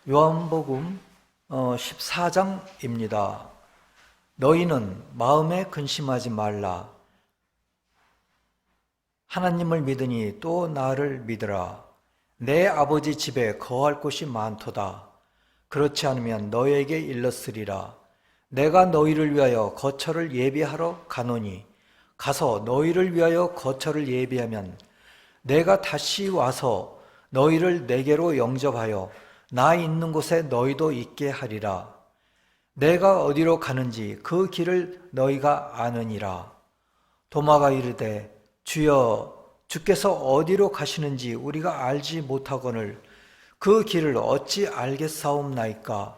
요한복음 14장입니다. 너희는 마음에 근심하지 말라. 하나님을 믿으니 또 나를 믿으라. 내 아버지 집에 거할 곳이 많도다. 그렇지 않으면 너희에게 일렀으리라. 내가 너희를 위하여 거처를 예비하러 가노니 가서 너희를 위하여 거처를 예비하면 내가 다시 와서 너희를 내게로 영접하여 나 있는 곳에 너희도 있게 하리라. 내가 어디로 가는지 그 길을 너희가 아느니라. 도마가 이르되 주여, 주께서 어디로 가시는지 우리가 알지 못하거늘 그 길을 어찌 알겠사옵나이까.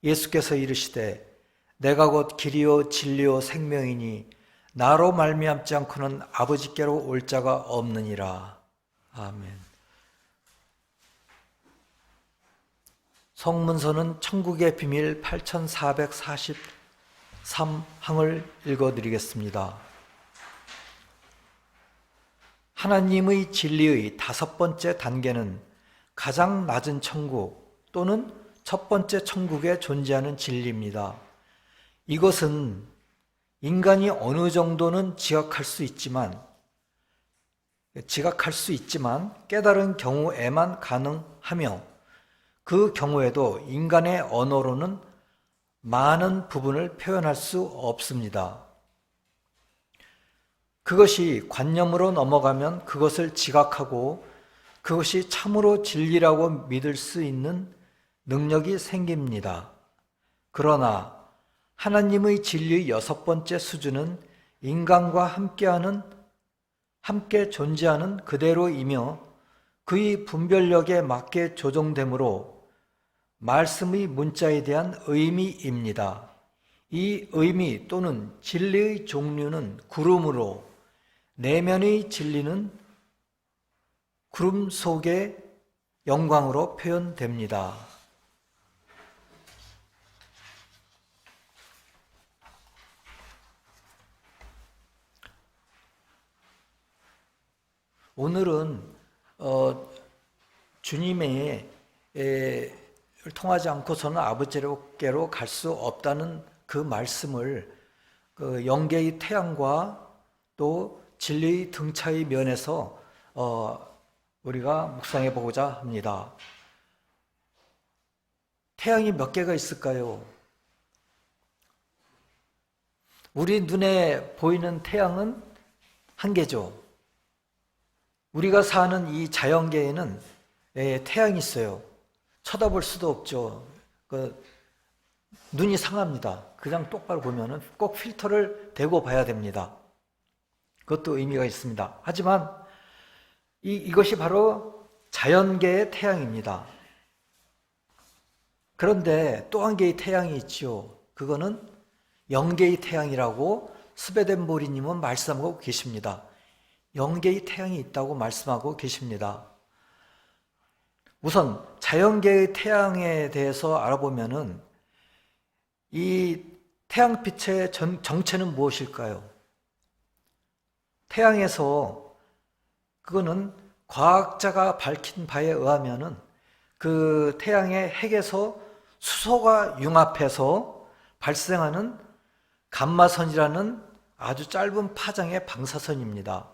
예수께서 이르시되 내가 곧 길이요 진리요 생명이니 나로 말미암지 않고는 아버지께로 올 자가 없느니라. 아멘. 성문서는 천국의 비밀 8443항을 읽어드리겠습니다. 하나님의 진리의 5번째 단계는 가장 낮은 천국 또는 첫 번째 천국에 존재하는 진리입니다. 이것은 인간이 어느 정도는 지각할 수 있지만 깨달은 경우에만 가능하며 그 경우에도 인간의 언어로는 많은 부분을 표현할 수 없습니다. 그것이 관념으로 넘어가면 그것을 지각하고 그것이 참으로 진리라고 믿을 수 있는 능력이 생깁니다. 그러나 하나님의 진리의 6번째 수준은 인간과 함께 존재하는 그대로이며 그의 분별력에 맞게 조정되므로 말씀의 문자에 대한 의미입니다. 이 의미 또는 진리의 종류는 구름으로, 내면의 진리는 구름 속의 영광으로 표현됩니다. 오늘은 주님의 통하지 않고서는 아버지께로 갈 수 없다는 그 말씀을 영계의 태양과 또 진리의 등차의 면에서 우리가 묵상해 보고자 합니다. 태양이 몇 개가 있을까요? 우리 눈에 보이는 태양은 한 개죠. 우리가 사는 이 자연계에는 태양이 있어요. 쳐다볼 수도 없죠. 눈이 상합니다. 그냥 똑바로 보면은 꼭 필터를 대고 봐야 됩니다. 그것도 의미가 있습니다. 하지만 이것이 바로 자연계의 태양입니다. 그런데 또 한 개의 태양이 있죠. 그거는 영계의 태양이라고 스베덴보리님은 말씀하고 계십니다. 영계의 태양이 있다고 말씀하고 계십니다. 우선 자연계의 태양에 대해서 알아보면은 이 태양빛의 정체는 무엇일까요? 태양에서 그거는 과학자가 밝힌 바에 의하면은 그 태양의 핵에서 수소가 융합해서 발생하는 감마선이라는 아주 짧은 파장의 방사선입니다.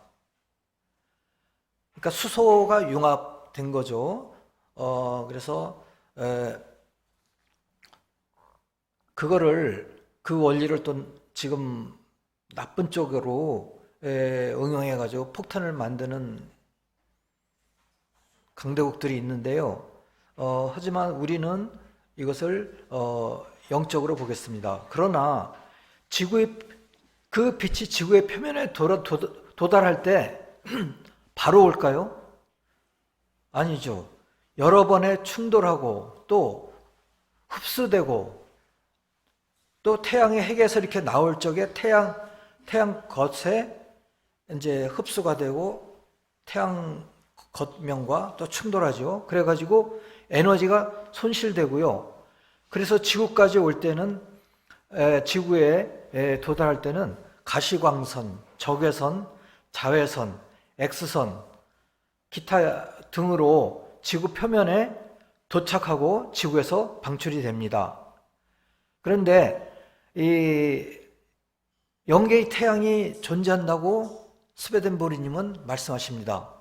그러니까 수소가 융합된 거죠. 그래서 그 원리를 또 지금 나쁜 쪽으로 응용해가지고 폭탄을 만드는 강대국들이 있는데요. 하지만 우리는 이것을 영적으로 보겠습니다. 그러나 그 빛이 지구의 표면에 도달할 때 바로 올까요? 아니죠. 여러 번의 충돌하고 또 흡수되고 또 태양의 핵에서 이렇게 나올 적에 태양 겉에 이제 흡수가 되고 태양 겉면과 또 충돌하죠. 그래가지고 에너지가 손실되고요. 그래서 지구까지 올 때는 지구에 도달할 때는 가시광선, 적외선, 자외선, X선, 기타 등으로 지구 표면에 도착하고 지구에서 방출이 됩니다. 그런데 이 영계의 태양이 존재한다고 스웨덴보르님은 말씀하십니다.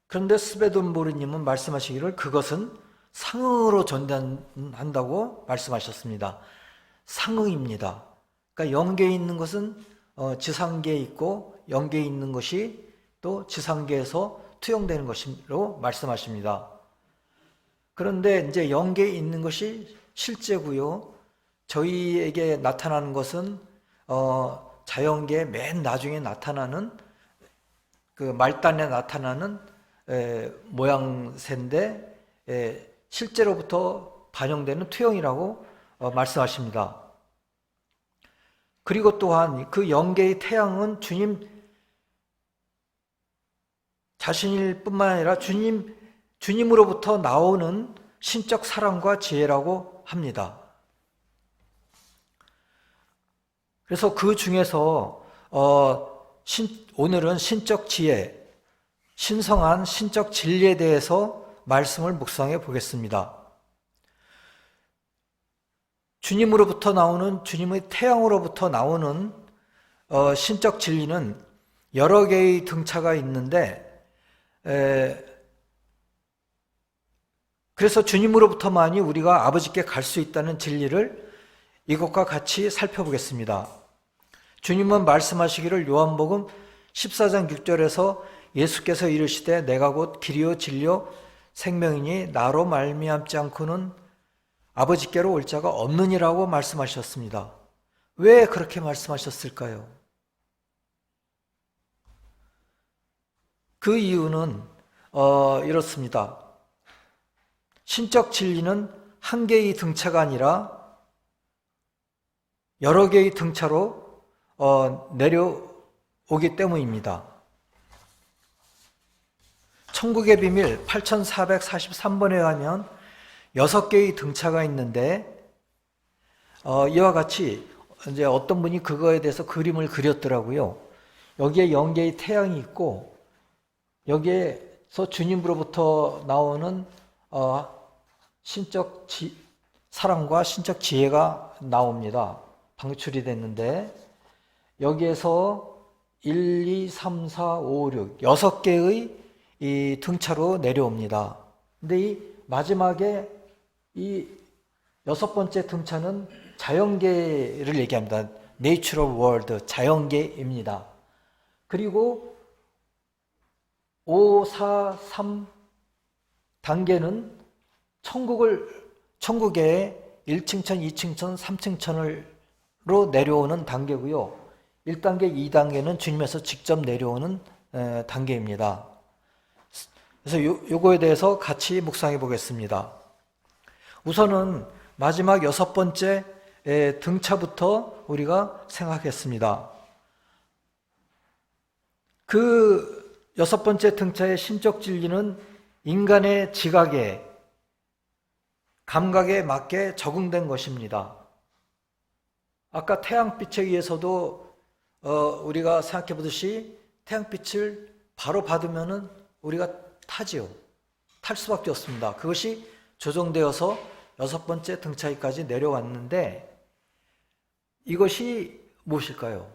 그런데 스웨덴보르님은 말씀하시기를 그것은 상응으로 존재한다고 말씀하셨습니다. 상응입니다. 그러니까 영계에 있는 것은 지상계에 있고 영계에 있는 것이 또 지상계에서 투영되는 것으로 말씀하십니다. 그런데 이제 영계에 있는 것이 실제고요. 저희에게 나타나는 것은 자연계 맨 나중에 나타나는 그 말단에 나타나는 모양새인데 실제로부터 반영되는 투영이라고 말씀하십니다. 그리고 또한 그 영계의 태양은 주님 자신일 뿐만 아니라 주님으로부터 나오는 신적 사랑과 지혜라고 합니다. 그래서 그 중에서 오늘은 신적 지혜, 신성한 신적 진리에 대해서 말씀을 묵상해 보겠습니다. 주님으로부터 나오는, 주님의 태양으로부터 나오는 신적 진리는 여러 개의 등차가 있는데, 그래서 주님으로부터만이 우리가 아버지께 갈 수 있다는 진리를 이것과 같이 살펴보겠습니다. 주님은 말씀하시기를 요한복음 14장 6절에서 예수께서 이르시되 내가 곧 길이요 진리요 생명이니 나로 말미암지 않고는 아버지께로 올 자가 없느니라고 말씀하셨습니다. 왜 그렇게 말씀하셨을까요? 그 이유는 이렇습니다. 신적 진리는 한 개의 등차가 아니라 여러 개의 등차로 내려오기 때문입니다. 천국의 비밀 8443번에 가면 6개의 등차가 있는데 이와 같이 이제 어떤 분이 그거에 대해서 그림을 그렸더라고요. 여기에 영계의 태양이 있고 여기에서 주님으로부터 나오는 신적 사랑과 신적 지혜가 나옵니다. 방출이 됐는데 여기에서 1, 2, 3, 4, 5, 6 6개의 이 등차로 내려옵니다. 근데 이 마지막에 이 6번째 등차는 자연계를 얘기합니다. Natural World, 자연계입니다. 그리고 5, 4, 3 단계는 천국의 1층천, 2층천, 3층천으로 내려오는 단계고요. 1단계, 2단계는 주님에서 직접 내려오는 단계입니다. 그래서 요거에 대해서 같이 묵상해 보겠습니다. 우선은 마지막 6번째 등차부터 우리가 생각했습니다. 그 6번째 등차의 신적 진리는 인간의 지각에, 감각에 맞게 적응된 것입니다. 아까 태양빛에 의해서도 우리가 생각해 보듯이 태양빛을 바로 받으면은 우리가 타지요. 탈 수밖에 없습니다. 그것이 조정되어서 6번째 등차기까지 내려왔는데 이것이 무엇일까요?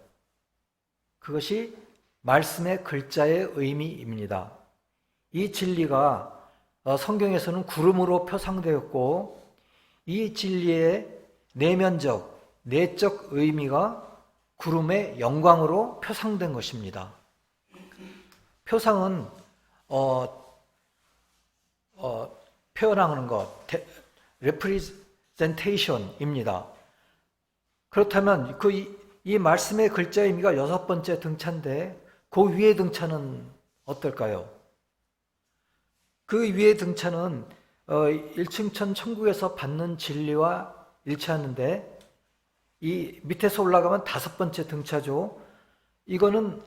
그것이 말씀의 글자의 의미입니다. 이 진리가 성경에서는 구름으로 표상되었고 이 진리의 내면적, 내적 의미가 구름의 영광으로 표상된 것입니다. 표상은 표현하는 것, representation입니다. 그렇다면 이 말씀의 글자의 의미가 6번째 등차인데 그 위의 등차는 어떨까요? 그 위의 등차는 1층천 천국에서 받는 진리와 일치하는데 이 밑에서 올라가면 5번째 등차죠. 이거는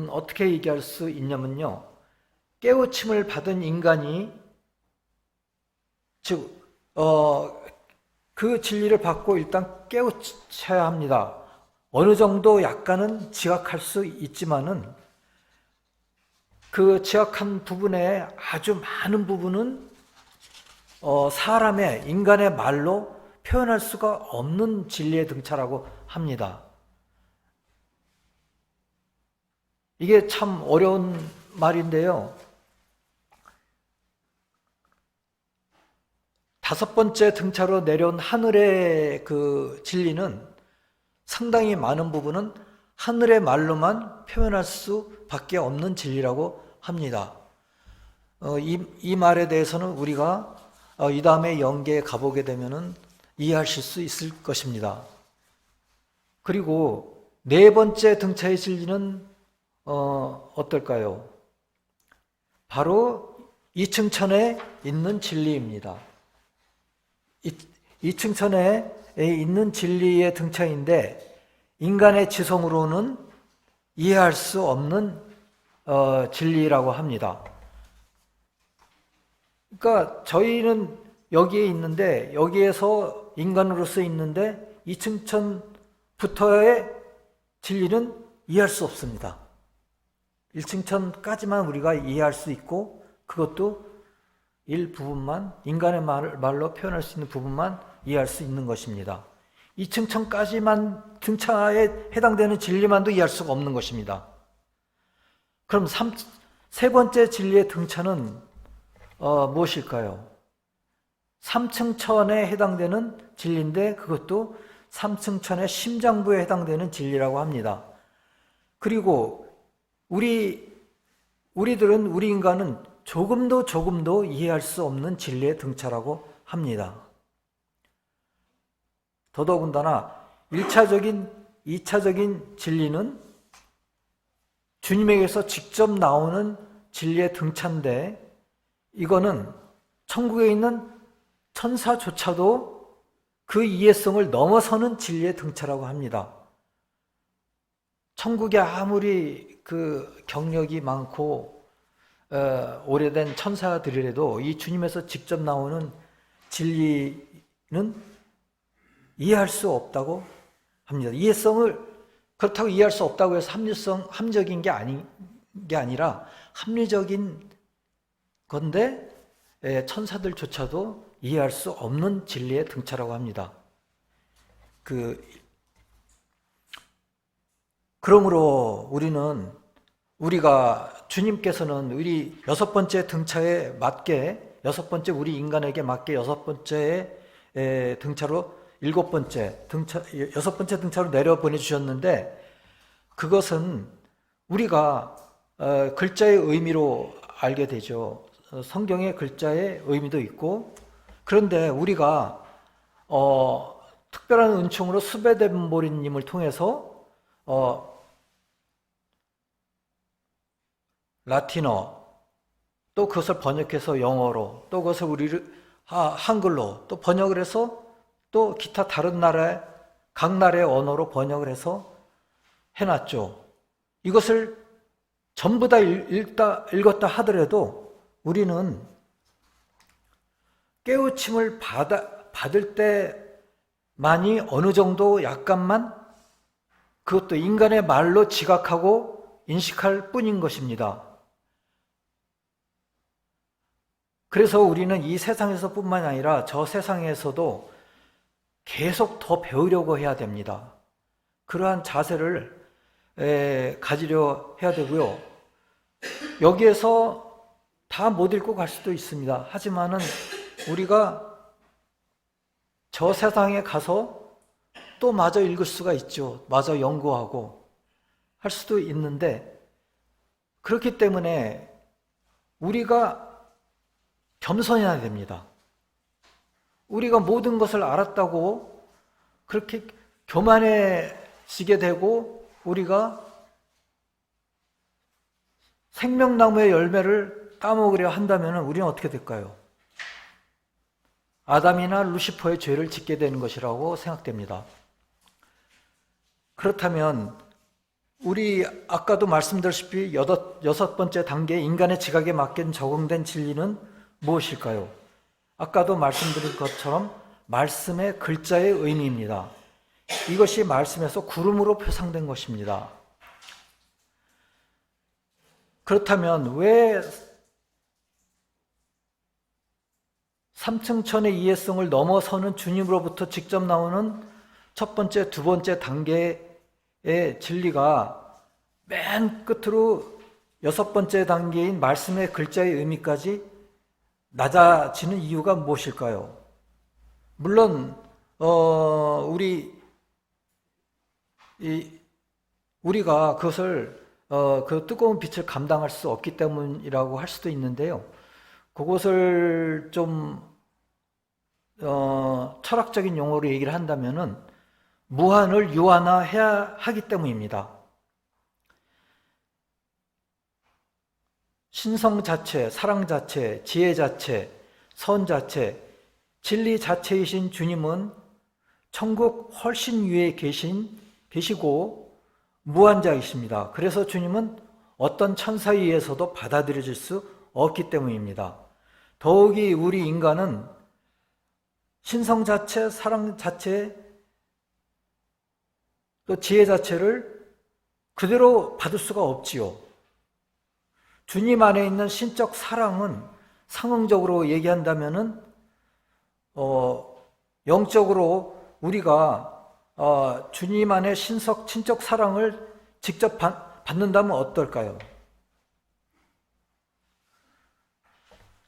어떻게 얘기할 수 있냐면요. 깨우침을 받은 인간이 즉 그 진리를 받고 일단 깨우쳐야 합니다. 어느 정도 약간은 지각할 수 있지만은 그 취약한 부분의 아주 많은 부분은 사람의, 인간의 말로 표현할 수가 없는 진리의 등차라고 합니다. 이게 참 어려운 말인데요. 5번째 등차로 내려온 하늘의 그 진리는 상당히 많은 부분은 하늘의 말로만 표현할 수밖에 없는 진리라고 합니다. 이 말에 대해서는 우리가 이 다음에 영계에 가보게 되면은 이해하실 수 있을 것입니다. 그리고 4번째 등차의 진리는 어떨까요? 바로 이층천에 있는 진리입니다. 이층천에 있는 진리의 등차인데 인간의 지성으로는 이해할 수 없는 진리라고 합니다. 그러니까 저희는 여기에 있는데, 여기에서 인간으로서 있는데 이층천부터의 진리는 이해할 수 없습니다. 1층천까지만 우리가 이해할 수 있고, 그것도 일부분만, 인간의 말로 표현할 수 있는 부분만 이해할 수 있는 것입니다. 2층천까지만 등차에 해당되는 진리만도 이해할 수가 없는 것입니다. 그럼 세 번째 진리의 등차는 무엇일까요? 3층천에 해당되는 진리인데 그것도 3층천의 심장부에 해당되는 진리라고 합니다. 그리고 우리 인간은 조금도 이해할 수 없는 진리의 등차라고 합니다. 더더군다나 1차적인, 2차적인 진리는 주님에게서 직접 나오는 진리의 등차인데, 이거는 천국에 있는 천사조차도 그 이해성을 넘어서는 진리의 등차라고 합니다. 천국에 아무리 그 경력이 많고 오래된 천사들이라도 이 주님에서 직접 나오는 진리는 이해할 수 없다고 합니다. 그렇다고 이해할 수 없다고 해서 합리적인 게 아니라 합리적인 건데 천사들조차도 이해할 수 없는 진리의 등차라고 합니다. 그러므로 우리가 주님께서는 우리 6번째 등차에 맞게, 6번째 우리 인간에게 맞게 6번째 등차로 6번째 등차로 내려 보내주셨는데, 그것은 우리가 글자의 의미로 알게 되죠. 성경의 글자의 의미도 있고, 그런데 우리가 특별한 은총으로 수베덴보리님을 통해서 라틴어, 또 그것을 번역해서 영어로, 또 그것을 한글로 또 번역을 해서 또 기타 다른 각 나라의 언어로 번역을 해서 해놨죠. 이것을 전부 다 읽었다 하더라도 우리는 깨우침을 받을 때만이 어느 정도 약간만, 그것도 인간의 말로 지각하고 인식할 뿐인 것입니다. 그래서 우리는 이 세상에서 뿐만 아니라 저 세상에서도 계속 더 배우려고 해야 됩니다. 그러한 자세를 가지려 해야 되고요. 여기에서 다 못 읽고 갈 수도 있습니다. 하지만은 우리가 저 세상에 가서 또 마저 읽을 수가 있죠. 마저 연구하고 할 수도 있는데, 그렇기 때문에 우리가 겸손해야 됩니다. 우리가 모든 것을 알았다고 그렇게 교만해지게 되고, 우리가 생명나무의 열매를 따먹으려 한다면 우리는 어떻게 될까요? 아담이나 루시퍼의 죄를 짓게 되는 것이라고 생각됩니다. 그렇다면 우리 아까도 말씀드렸다시피 6번째 단계 인간의 지각에 맞게 적용된 진리는 무엇일까요? 아까도 말씀드린 것처럼 말씀의 글자의 의미입니다. 이것이 말씀에서 구름으로 표상된 것입니다. 그렇다면 왜 삼층천의 이해성을 넘어서는 주님으로부터 직접 나오는 첫 번째, 두 번째 단계의 진리가 맨 끝으로 여섯 번째 단계인 말씀의 글자의 의미까지 낮아지는 이유가 무엇일까요? 물론 우리가 그것을 그 뜨거운 빛을 감당할 수 없기 때문이라고 할 수도 있는데요. 그것을 좀 철학적인 용어로 얘기를 한다면은 무한을 유한화해야 하기 때문입니다. 신성 자체, 사랑 자체, 지혜 자체, 선 자체, 진리 자체이신 주님은 천국 훨씬 위에 계시고 무한자이십니다. 그래서 주님은 어떤 천사에 의해서도 받아들여질 수 없기 때문입니다. 더욱이 우리 인간은 신성 자체, 사랑 자체, 또 지혜 자체를 그대로 받을 수가 없지요. 주님 안에 있는 신적 사랑은 상응적으로 얘기한다면은 영적으로 우리가 주님 안에 신적 사랑을 직접 받는다면 어떨까요?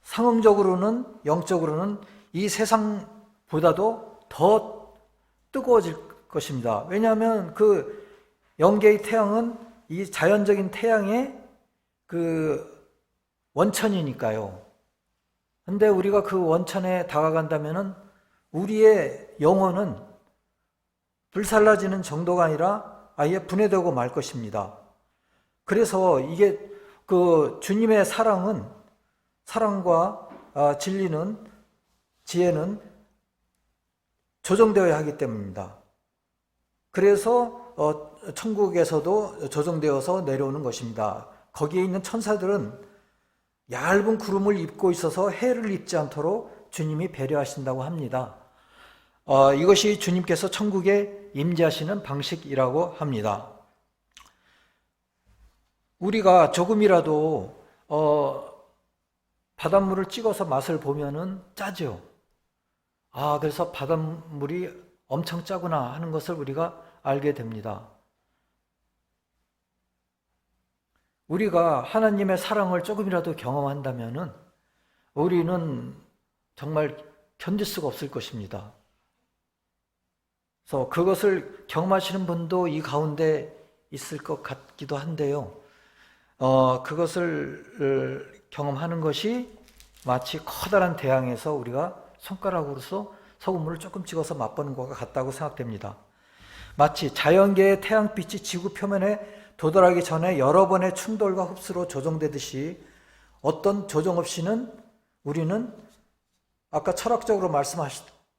상응적으로는, 영적으로는 이 세상보다도 더 뜨거워질 것입니다. 왜냐하면 그 영계의 태양은 이 자연적인 태양의 그 원천이니까요. 근데 우리가 그 원천에 다가간다면은 우리의 영혼은 불살라지는 정도가 아니라 아예 분해되고 말 것입니다. 그래서 이게 그 주님의 사랑과 진리는, 지혜는 조정되어야 하기 때문입니다. 그래서 천국에서도 조정되어서 내려오는 것입니다. 거기에 있는 천사들은 얇은 구름을 입고 있어서 해를 입지 않도록 주님이 배려하신다고 합니다. 이것이 주님께서 천국에 임재하시는 방식이라고 합니다. 우리가 조금이라도 바닷물을 찍어서 맛을 보면은 짜죠. 그래서 바닷물이 엄청 짜구나 하는 것을 우리가 알게 됩니다. 우리가 하나님의 사랑을 조금이라도 경험한다면은 우리는 정말 견딜 수가 없을 것입니다. 그래서 그것을 경험하시는 분도 이 가운데 있을 것 같기도 한데요. 그것을 경험하는 것이 마치 커다란 대양에서 우리가 손가락으로서 소금물을 조금 찍어서 맛보는 것과 같다고 생각됩니다. 마치 자연계의 태양빛이 지구 표면에 도달하기 전에 여러 번의 충돌과 흡수로 조정되듯이 어떤 조정 없이는 우리는 아까 철학적으로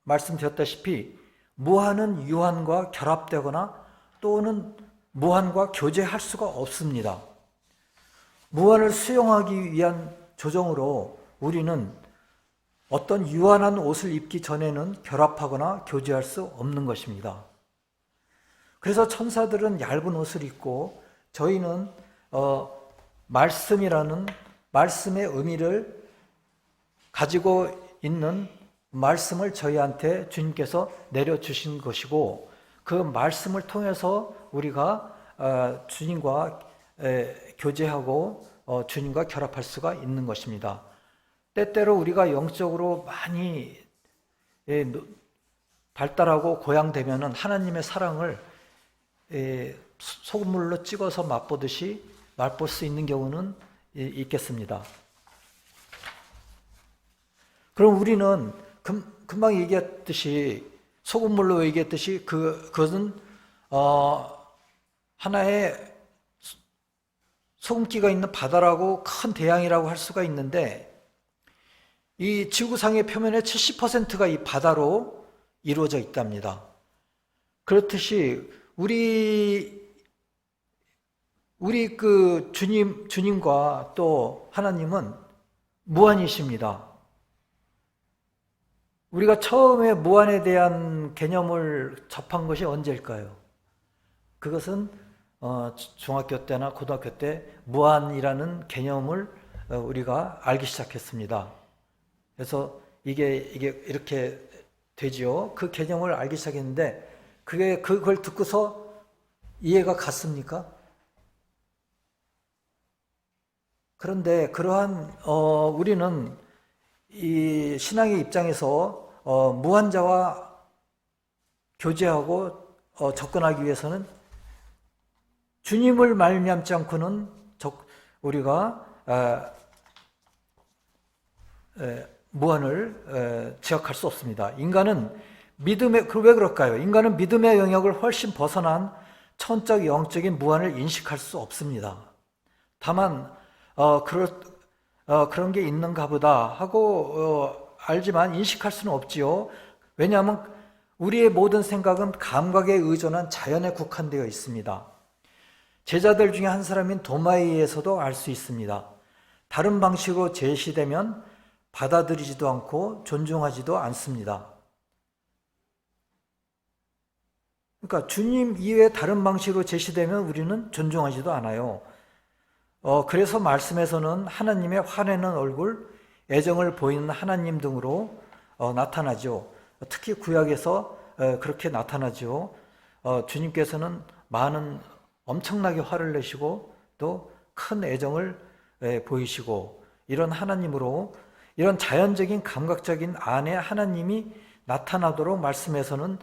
말씀드렸다시피 무한은 유한과 결합되거나 또는 무한과 교제할 수가 없습니다. 무한을 수용하기 위한 조정으로 우리는 어떤 유한한 옷을 입기 전에는 결합하거나 교제할 수 없는 것입니다. 그래서 천사들은 얇은 옷을 입고 저희는 말씀이라는 말씀의 의미를 가지고 있는 말씀을 저희한테 주님께서 내려주신 것이고 그 말씀을 통해서 우리가 주님과 교제하고 주님과 결합할 수가 있는 것입니다. 때때로 우리가 영적으로 많이 발달하고 고양되면은 하나님의 사랑을 소금물로 찍어서 맛보듯이 맛볼 수 있는 경우는 있겠습니다. 그럼 우리는 금방 얘기했듯이 소금물로 얘기했듯이 그것은 하나의 소금기가 있는 바다라고 큰 대양이라고 할 수가 있는데 이 지구상의 표면의 70%가 이 바다로 이루어져 있답니다. 그렇듯이 우리 그 주님과 또 하나님은 무한이십니다. 우리가 처음에 무한에 대한 개념을 접한 것이 언제일까요? 그것은 중학교 때나 고등학교 때 무한이라는 개념을 우리가 알기 시작했습니다. 그래서 이게 이렇게 되지요. 그 개념을 알기 시작했는데 그걸 듣고서 이해가 갔습니까? 그런데 그러한 우리는 이 신앙의 입장에서 무한자와 교제하고 접근하기 위해서는 주님을 말미암지 않고는 우리가 무한을 지각할 수 없습니다. 인간은 왜 그럴까요? 인간은 믿음의 영역을 훨씬 벗어난 천적 영적인 무한을 인식할 수 없습니다. 다만 그런 게 있는가 보다 하고 알지만 인식할 수는 없지요. 왜냐하면 우리의 모든 생각은 감각에 의존한 자연에 국한되어 있습니다. 제자들 중에 한 사람인 도마에서도 알 수 있습니다. 다른 방식으로 제시되면 받아들이지도 않고 존중하지도 않습니다. 그러니까 주님 이외에 다른 방식으로 제시되면 우리는 존중하지도 않아요. 그래서 말씀에서는 하나님의 화내는 얼굴, 애정을 보이는 하나님 등으로 나타나죠. 특히 구약에서 그렇게 나타나죠. 주님께서는 엄청나게 화를 내시고 또 큰 애정을 보이시고 이런 하나님으로 이런 자연적인 감각적인 안에 하나님이 나타나도록 말씀에서는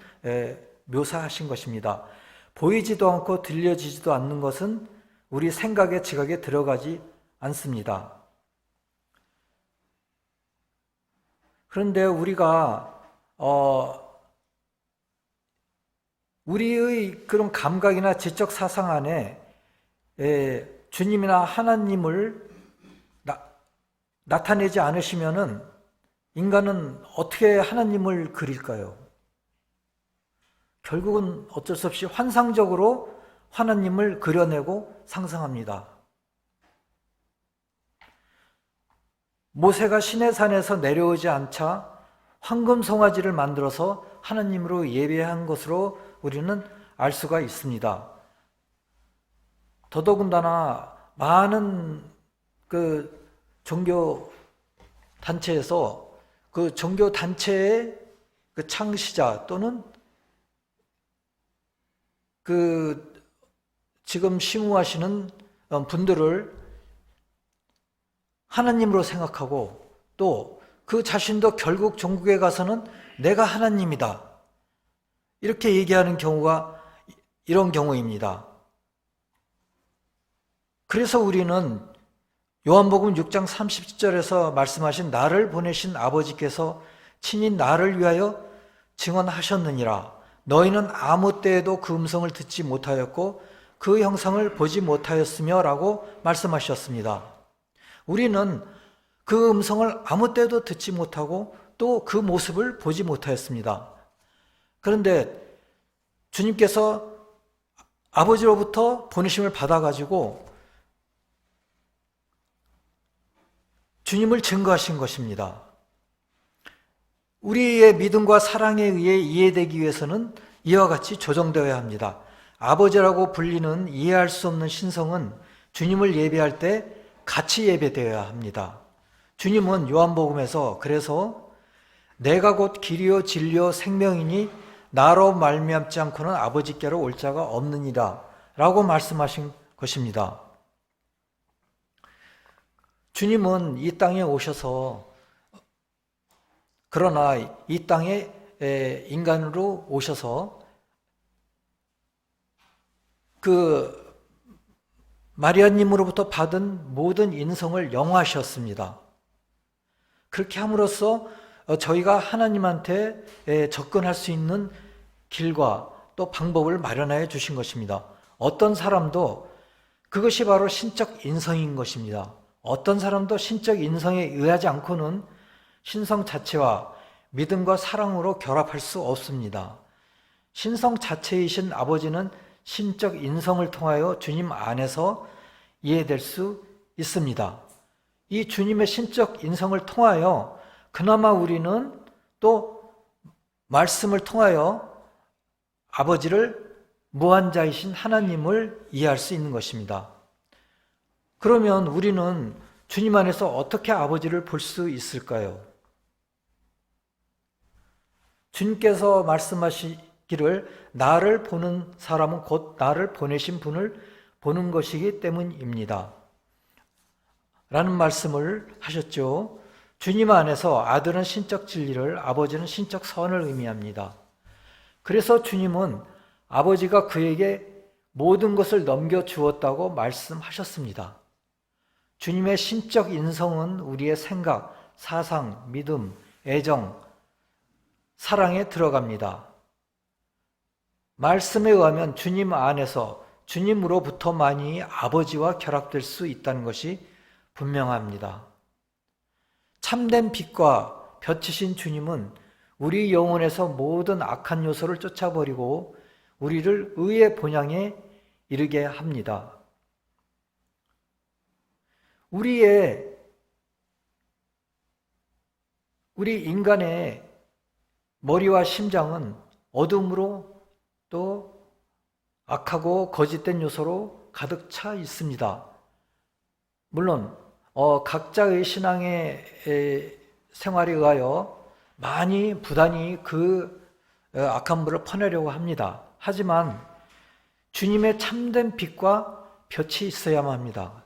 묘사하신 것입니다. 보이지도 않고 들려지지도 않는 것은 우리 생각의 지각에 들어가지 않습니다. 그런데 우리가 우리의 그런 감각이나 지적 사상 안에 주님이나 하나님을 나타내지 않으시면은 인간은 어떻게 하나님을 그릴까요? 결국은 어쩔 수 없이 환상적으로 하나님을 그려내고 상상합니다. 모세가 시내산에서 내려오지 않자 황금 송아지를 만들어서 하나님으로 예배한 것으로 우리는 알 수가 있습니다. 더더군다나 많은 그 종교 단체에서 그 종교 단체의 그 창시자 또는 그 지금 심우하시는 분들을 하나님으로 생각하고 또 그 자신도 결국 종국에 가서는 내가 하나님이다 이렇게 얘기하는 경우가 이런 경우입니다. 그래서 우리는 요한복음 6장 30절에서 말씀하신 나를 보내신 아버지께서 친히 나를 위하여 증언하셨느니라. 너희는 아무 때에도 그 음성을 듣지 못하였고 그 형상을 보지 못하였으며 라고 말씀하셨습니다. 우리는 그 음성을 아무 때도 듣지 못하고 또 그 모습을 보지 못하였습니다. 그런데 주님께서 아버지로부터 보내심을 받아가지고 주님을 증거하신 것입니다. 우리의 믿음과 사랑에 의해 이해되기 위해서는 이와 같이 조정되어야 합니다. 아버지라고 불리는 이해할 수 없는 신성은 주님을 예배할 때 같이 예배되어야 합니다. 주님은 요한복음에서 그래서 내가 곧 길이요 진리요 생명이니 나로 말미암지 않고는 아버지께로 올 자가 없느니라 라고 말씀하신 것입니다. 주님은 이 땅에 오셔서 그러나 이 땅에 인간으로 오셔서 그 마리아님으로부터 받은 모든 인성을 영화하셨습니다. 그렇게 함으로써 저희가 하나님한테 접근할 수 있는 길과 또 방법을 마련하여 주신 것입니다. 어떤 사람도 그것이 바로 신적 인성인 것입니다. 어떤 사람도 신적 인성에 의하지 않고는 신성 자체와 믿음과 사랑으로 결합할 수 없습니다. 신성 자체이신 아버지는 신적 인성을 통하여 주님 안에서 이해될 수 있습니다. 이 주님의 신적 인성을 통하여 그나마 우리는 또 말씀을 통하여 아버지를 무한자이신 하나님을 이해할 수 있는 것입니다. 그러면 우리는 주님 안에서 어떻게 아버지를 볼 수 있을까요? 주님께서 말씀하시기를 나를 보는 사람은 곧 나를 보내신 분을 보는 것이기 때문입니다. 라는 말씀을 하셨죠. 주님 안에서 아들은 신적 진리를, 아버지는 신적 선을 의미합니다. 그래서 주님은 아버지가 그에게 모든 것을 넘겨주었다고 말씀하셨습니다. 주님의 신적 인성은 우리의 생각, 사상, 믿음, 애정, 사랑에 들어갑니다. 말씀에 의하면 주님 안에서 주님으로부터만이 아버지와 결합될 수 있다는 것이 분명합니다. 참된 빛과 볕이신 주님은 우리 영혼에서 모든 악한 요소를 쫓아버리고 우리를 의의 본향에 이르게 합니다. 우리 인간의 머리와 심장은 어둠으로 또 악하고 거짓된 요소로 가득 차 있습니다. 물론 각자의 신앙의 생활에 의하여 많이 부단히 그 악한 불을 퍼내려고 합니다. 하지만 주님의 참된 빛과 볕이 있어야만 합니다.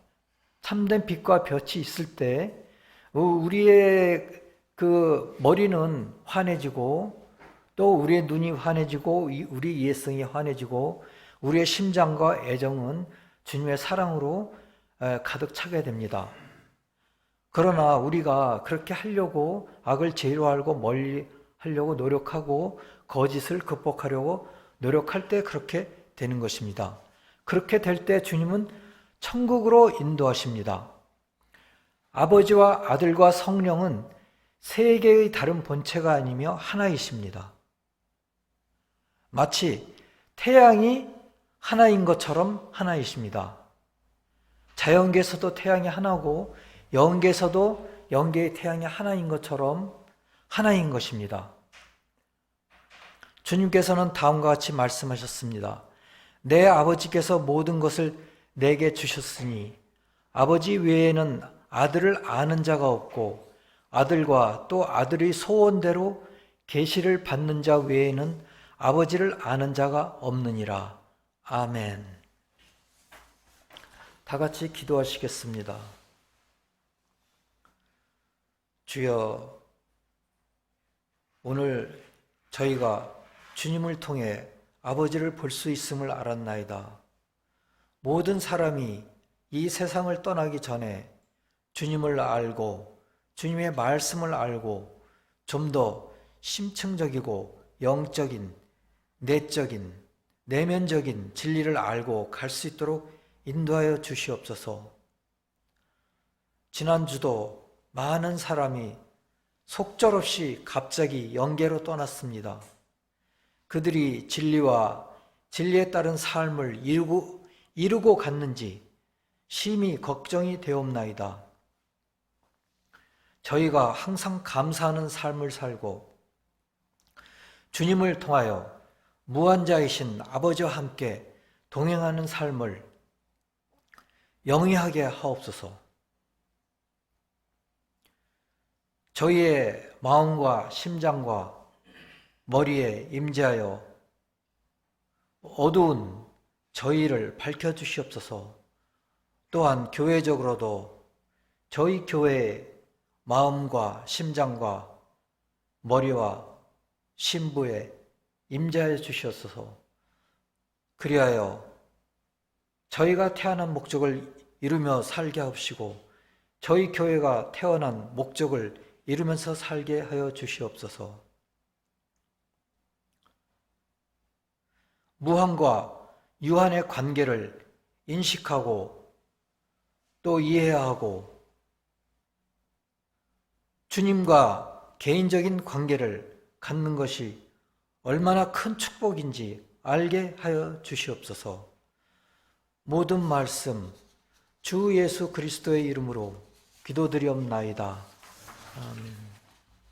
참된 빛과 볕이 있을 때 우리의 그 머리는 환해지고 또 우리의 눈이 환해지고 우리 이해성이 환해지고 우리의 심장과 애정은 주님의 사랑으로 가득 차게 됩니다. 그러나 우리가 그렇게 하려고 악을 제로하고 멀리 하려고 노력하고 거짓을 극복하려고 노력할 때 그렇게 되는 것입니다. 그렇게 될 때 주님은 천국으로 인도하십니다. 아버지와 아들과 성령은 세 개의 다른 본체가 아니며 하나이십니다. 마치 태양이 하나인 것처럼 하나이십니다. 자연계에서도 태양이 하나고 영계에서도 영계의 태양이 하나인 것처럼 하나인 것입니다. 주님께서는 다음과 같이 말씀하셨습니다. 내 아버지께서 모든 것을 내게 주셨으니 아버지 외에는 아들을 아는 자가 없고 아들과 또 아들의 소원대로 계시를 받는 자 외에는 아버지를 아는 자가 없느니라. 아멘. 다 같이 기도하시겠습니다. 주여, 오늘 저희가 주님을 통해 아버지를 볼 수 있음을 알았나이다. 모든 사람이 이 세상을 떠나기 전에 주님을 알고 주님의 말씀을 알고 좀 더 심층적이고 영적인, 내적인, 내면적인 진리를 알고 갈 수 있도록 인도하여 주시옵소서. 지난주도 많은 사람이 속절없이 갑자기 영계로 떠났습니다. 그들이 진리와 진리에 따른 삶을 이루고 갔는지 심히 걱정이 되옵나이다. 저희가 항상 감사하는 삶을 살고 주님을 통하여 무한자이신 아버지와 함께 동행하는 삶을 영위하게 하옵소서. 저희의 마음과 심장과 머리에 임재하여 어두운 저희를 밝혀주시옵소서. 또한 교회적으로도 저희 교회의 마음과 심장과 머리와 신부에 임재하여 주시옵소서. 그리하여 저희가 태어난 목적을 이루며 살게 하옵시고 저희 교회가 태어난 목적을 이루면서 살게 하여 주시옵소서. 무한과 유한의 관계를 인식하고 또 이해해야 하고 주님과 개인적인 관계를 갖는 것이 얼마나 큰 축복인지 알게 하여 주시옵소서. 모든 말씀 주 예수 그리스도의 이름으로 기도드리옵나이다. 아멘.